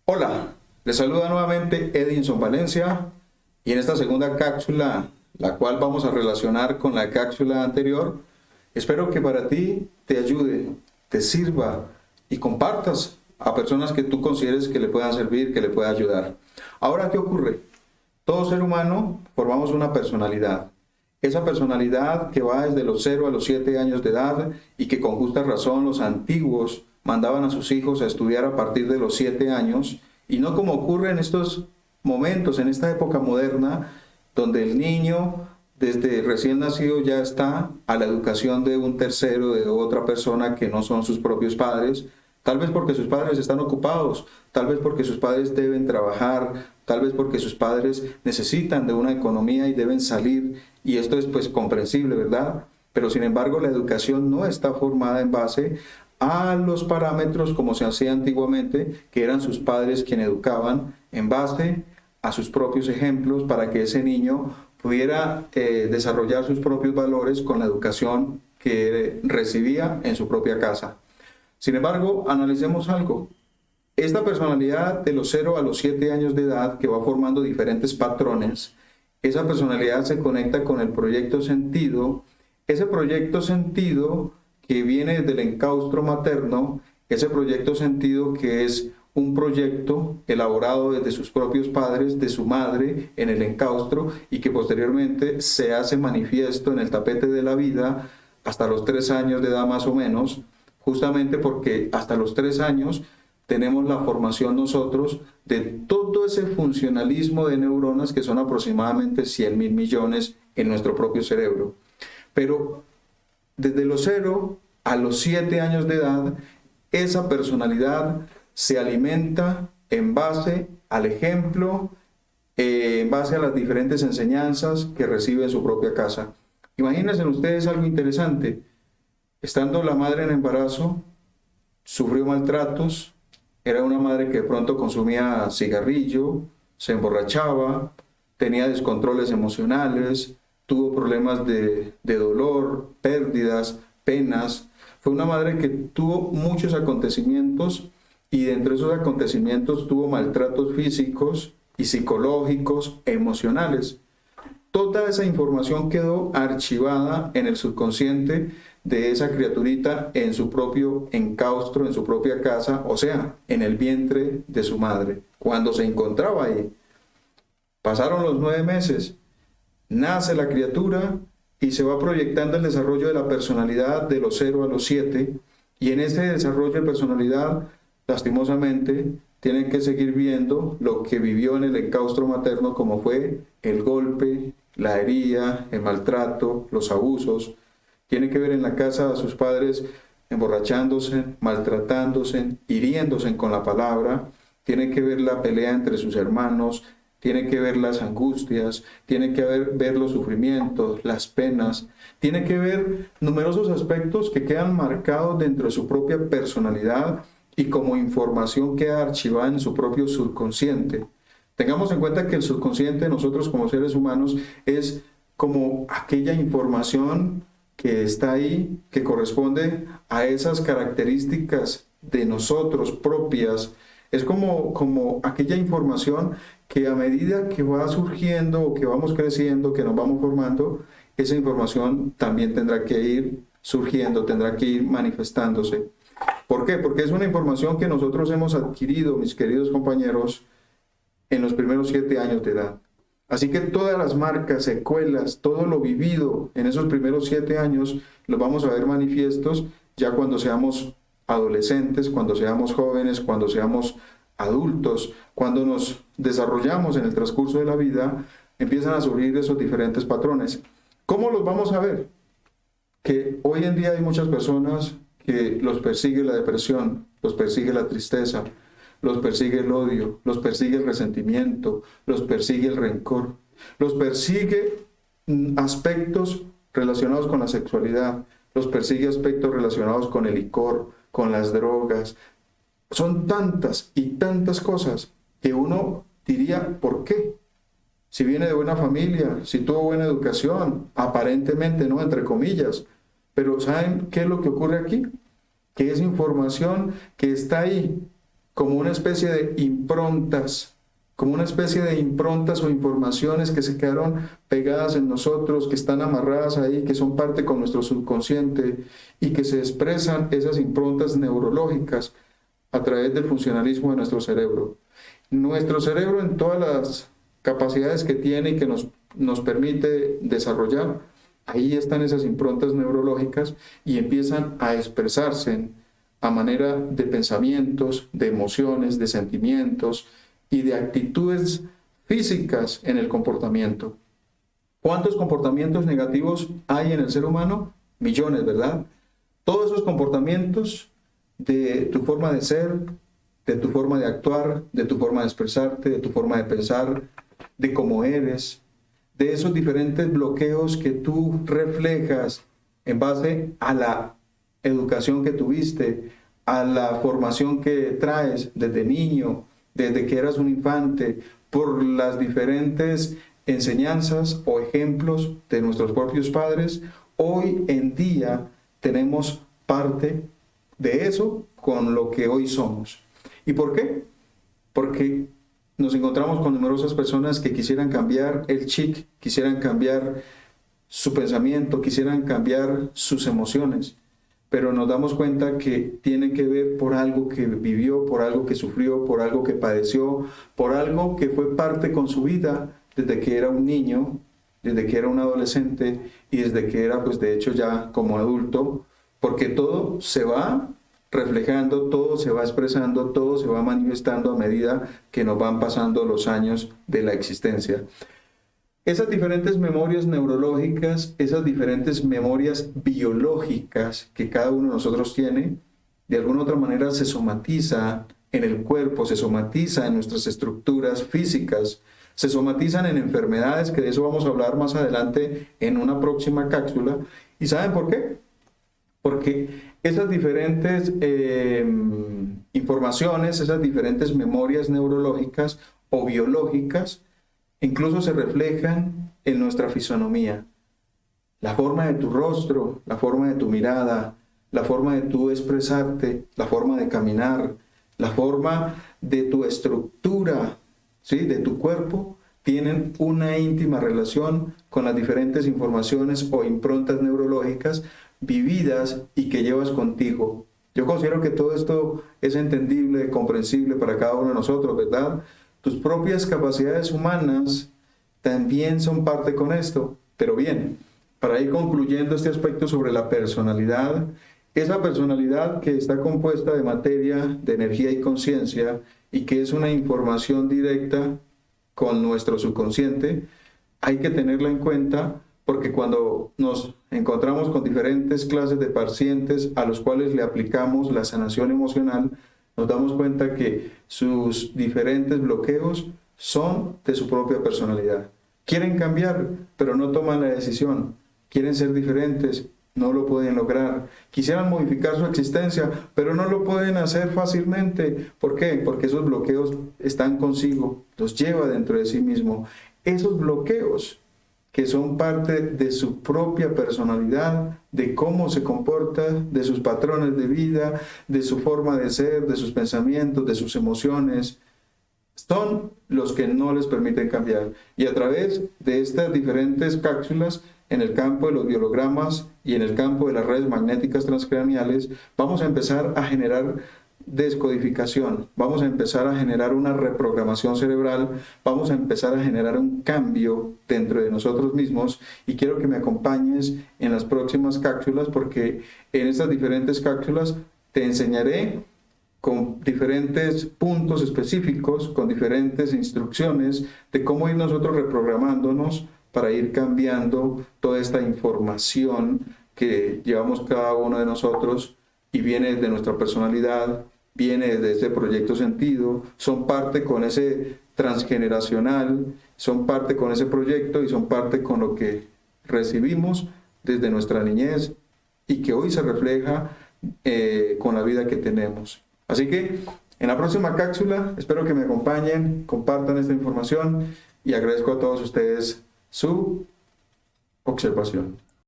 Hola, les saluda nuevamente Edinson Valencia y en esta segunda cápsula, la cual vamos a relacionar con la cápsula anterior, espero que para ti te ayude, te sirva y compartas a personas que tú consideres que le puedan servir, que le pueda ayudar. Ahora, ¿qué ocurre? Todo ser humano formamos una personalidad. Esa personalidad que va desde los 0 a los 7 años de edad y que con justa razón los antiguos mandaban a sus hijos a estudiar a partir de los 7 años y no como ocurre en estos momentos, en esta época moderna, donde el niño desde recién nacido ya está a la educación de un tercero, de otra persona que no son sus propios padres, tal vez porque sus padres están ocupados, tal vez porque sus padres deben trabajar, tal vez porque sus padres necesitan de una economía y deben salir, y esto es pues comprensible, ¿verdad? Pero sin embargo la educación no está formada en base a los parámetros como se hacía antiguamente, que eran sus padres quienes educaban en base a sus propios ejemplos para que ese niño pudiera desarrollar sus propios valores con la educación que recibía en su propia casa. Sin embargo, analicemos algo. Esta personalidad de los 0 a los 7 años de edad que va formando diferentes patrones, esa personalidad se conecta con el proyecto sentido, ese proyecto sentido que viene del enclaustro materno, ese proyecto sentido que es un proyecto elaborado desde sus propios padres, de su madre, en el enclaustro, y que posteriormente se hace manifiesto en el tapete de la vida hasta los 3 años de edad más o menos, justamente porque hasta los 3 años tenemos la formación nosotros de todo ese funcionalismo de neuronas que son aproximadamente 100.000 millones en nuestro propio cerebro. Pero desde los 0 a los 7 años de edad, esa personalidad se alimenta en base al ejemplo, en base a las diferentes enseñanzas que recibe en su propia casa. Imagínense ustedes algo interesante. Estando la madre en embarazo, sufrió maltratos, era una madre que de pronto consumía cigarrillo, se emborrachaba, tenía descontroles emocionales, tuvo problemas de dolor, pérdidas, penas. Fue una madre que tuvo muchos acontecimientos y dentro de esos acontecimientos tuvo maltratos físicos y psicológicos, emocionales. Toda esa información quedó archivada en el subconsciente de esa criaturita en su propio enclaustro, en su propia casa, o sea, en el vientre de su madre, cuando se encontraba ahí. Pasaron los 9 meses, nace la criatura y se va proyectando el desarrollo de la personalidad de los 0 a los 7, y en ese desarrollo de personalidad, lastimosamente, tienen que seguir viendo lo que vivió en el enclaustro materno, como fue el golpe, la herida, el maltrato, los abusos. Tiene que ver en la casa a sus padres emborrachándose, maltratándose, hiriéndose con la palabra. Tiene que ver la pelea entre sus hermanos, tiene que ver las angustias, tiene que ver los sufrimientos, las penas, tiene que ver numerosos aspectos que quedan marcados dentro de su propia personalidad y como información queda archivada en su propio subconsciente. Tengamos en cuenta que el subconsciente de nosotros como seres humanos es como aquella información que está ahí, que corresponde a esas características de nosotros propias. Es como aquella información que a medida que va surgiendo o que vamos creciendo, que nos vamos formando, esa información también tendrá que ir surgiendo, tendrá que ir manifestándose. ¿Por qué? Porque es una información que nosotros hemos adquirido, mis queridos compañeros, en los primeros 7 años de edad. Así que todas las marcas, secuelas, todo lo vivido en esos primeros 7 años, lo vamos a ver manifiestos ya cuando seamos adolescentes, cuando seamos jóvenes, cuando seamos adultos, cuando nos desarrollamos en el transcurso de la vida, empiezan a surgir esos diferentes patrones. ¿Cómo los vamos a ver? Que hoy en día hay muchas personas que los persigue la depresión, los persigue la tristeza, los persigue el odio, los persigue el resentimiento, los persigue el rencor, los persigue aspectos relacionados con la sexualidad, los persigue aspectos relacionados con el licor, con las drogas. Son tantas y tantas cosas que uno diría, ¿por qué? Si viene de buena familia, si tuvo buena educación, aparentemente, ¿no? Entre comillas. Pero ¿saben qué es lo que ocurre aquí? Que es información que está ahí, como una especie de improntas, o informaciones que se quedaron pegadas en nosotros, que están amarradas ahí, que son parte con nuestro subconsciente y que se expresan esas improntas neurológicas a través del funcionalismo de nuestro cerebro. Nuestro cerebro, en todas las capacidades que tiene y que nos permite desarrollar, ahí están esas improntas neurológicas y empiezan a expresarse a manera de pensamientos, de emociones, de sentimientos y de actitudes físicas en el comportamiento. ¿Cuántos comportamientos negativos hay en el ser humano? Millones, ¿verdad? Todos esos comportamientos de tu forma de ser, de tu forma de actuar, de tu forma de expresarte, de tu forma de pensar, de cómo eres, de esos diferentes bloqueos que tú reflejas en base a la educación que tuviste, a la formación que traes desde niño, desde que eras un infante, por las diferentes enseñanzas o ejemplos de nuestros propios padres. Hoy en día tenemos parte de eso con lo que hoy somos. ¿Y por qué? Porque nos encontramos con numerosas personas que quisieran cambiar el chip, quisieran cambiar su pensamiento, quisieran cambiar sus emociones, pero nos damos cuenta que tiene que ver por algo que vivió, por algo que sufrió, por algo que padeció, por algo que fue parte con su vida desde que era un niño, desde que era un adolescente y desde que era, pues de hecho ya como adulto, porque todo se va reflejando, todo se va expresando, todo se va manifestando a medida que nos van pasando los años de la existencia. Esas diferentes memorias neurológicas, esas diferentes memorias biológicas que cada uno de nosotros tiene, de alguna u otra manera se somatiza en el cuerpo, se somatiza en nuestras estructuras físicas, se somatizan en enfermedades, que de eso vamos a hablar más adelante en una próxima cápsula. ¿Y saben por qué? Porque esas diferentes informaciones, esas diferentes memorias neurológicas o biológicas, incluso se reflejan en nuestra fisonomía. La forma de tu rostro, la forma de tu mirada, la forma de tu expresarte, la forma de caminar, la forma de tu estructura, ¿sí?, de tu cuerpo, tienen una íntima relación con las diferentes informaciones o improntas neurológicas vividas y que llevas contigo. Yo considero que todo esto es entendible, comprensible para cada uno de nosotros, ¿verdad? Tus propias capacidades humanas también son parte con esto. Pero bien, para ir concluyendo este aspecto sobre la personalidad, esa personalidad que está compuesta de materia, de energía y conciencia, y que es una información directa con nuestro subconsciente, hay que tenerla en cuenta porque cuando nos encontramos con diferentes clases de pacientes a los cuales le aplicamos la sanación emocional, nos damos cuenta que sus diferentes bloqueos son de su propia personalidad. Quieren cambiar, pero no toman la decisión. Quieren ser diferentes, no lo pueden lograr. Quisieran modificar su existencia, pero no lo pueden hacer fácilmente. ¿Por qué? Porque esos bloqueos están consigo, los lleva dentro de sí mismo. Esos bloqueos que son parte de su propia personalidad, de cómo se comporta, de sus patrones de vida, de su forma de ser, de sus pensamientos, de sus emociones, son los que no les permiten cambiar. Y a través de estas diferentes cápsulas, en el campo de los biologramas y en el campo de las redes magnéticas transcraneales, vamos a empezar a generar descodificación, vamos a empezar a generar una reprogramación cerebral, vamos a empezar a generar un cambio dentro de nosotros mismos, y quiero que me acompañes en las próximas cápsulas, porque en estas diferentes cápsulas te enseñaré con diferentes puntos específicos, con diferentes instrucciones de cómo ir nosotros reprogramándonos para ir cambiando toda esta información que llevamos cada uno de nosotros y viene de nuestra personalidad, viene de ese proyecto sentido, son parte con ese transgeneracional, son parte con ese proyecto y son parte con lo que recibimos desde nuestra niñez y que hoy se refleja con la vida que tenemos. Así que en la próxima cápsula espero que me acompañen, compartan esta información y agradezco a todos ustedes su observación.